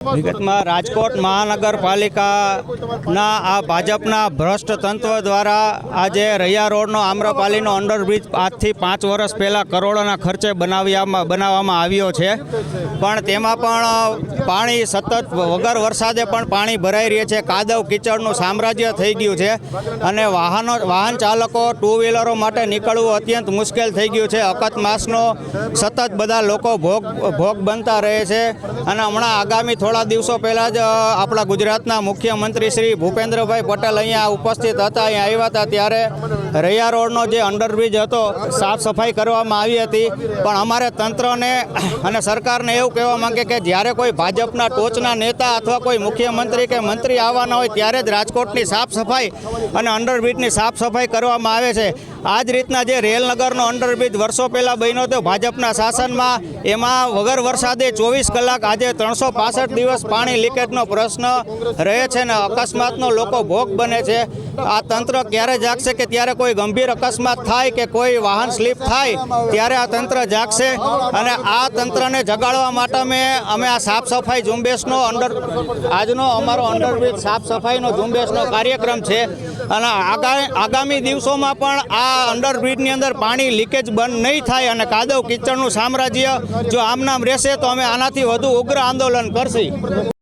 વિગતમાં રાજકોટ મહાનગરપાલિકાના આ ભાજપના ભ્રષ્ટ તંત્ર દ્વારા આજે રૈયા રોડનો આમ્રપાલીનો અંડરબ્રિજ આજથી 5 વર્ષ પહેલાં કરોડોના ખર્ચે બનાવવામાં આવ્યો છે, પણ તેમાં પણ પાણી સતત વગર વરસાદે પણ પાણી ભરાઈ રહે છે. કાદવ કીચડનું સામ્રાજ્ય થઈ ગયું છે અને વાહન ચાલકો ટુ વ્હીલરો માટે નીકળવું અત્યંત મુશ્કેલ થઈ ગયું છે. અકસ્માતનો સતત બધા લોકો ભોગ બનતા રહે છે અને હમણાં આગામી થોડા દિવસો પહેલાં જ આપણા ગુજરાતના મુખ્યમંત્રી શ્રી ભૂપેન્દ્રભાઈ પટેલ અહીંયા ઉપસ્થિત હતા. અહીંયા આવ્યા હતા ત્યારે રૈયા રોડનો જે અંડરબ્રિજ હતો સાફ સફાઈ કરવામાં આવી હતી, પણ અમારે તંત્રને અને સરકારને એવું કહેવા માંગે કે જ્યારે કોઈ ભાજપના ટોચના નેતા અથવા કોઈ મુખ્યમંત્રી કે મંત્રી આવવાના હોય ત્યારે જ રાજકોટની સાફ સફાઈ અને અંડરબ્રિજની સાફ સફાઈ કરવામાં આવે છે. આ જ રીતના જે રેલનગરનો અંડરબ્રિજ વર્ષો પહેલાં બન્યો હતો ભાજપના શાસનમાં, એમાં વગર વરસાદે 24 કલાક આજે 365 દિવસ પાણી લીકેજનો પ્રશ્ન રહે છે ને અકસ્માતનો લોકો ભોગ બને છે. આ તંત્ર ક્યારે જાગશે કે ત્યારે કોઈ ગંભીર અકસ્માત થાય કે કોઈ વાહન સ્લીપ થાય ત્યારે આ તંત્ર જાગશે, અને આ તંત્રને જગાડવા માટે અમે આ સાફ સફાઈ ઝુંબેશનો આજનો અમારો અંડરબ્રિજ સાફ સફાઈનો ઝુંબેશનો કાર્યક્રમ છે. અને આગામી દિવસોમાં પણ આ અંડરબ્રિજની અંદર પાણી લીકેજ બંધ નહીં થાય અને કાદવ કીચડનું સામ્રાજ્ય જો આમ નામ રહેશે તો અમે આનાથી વધુ ઉગ્ર આંદોલન કરશું.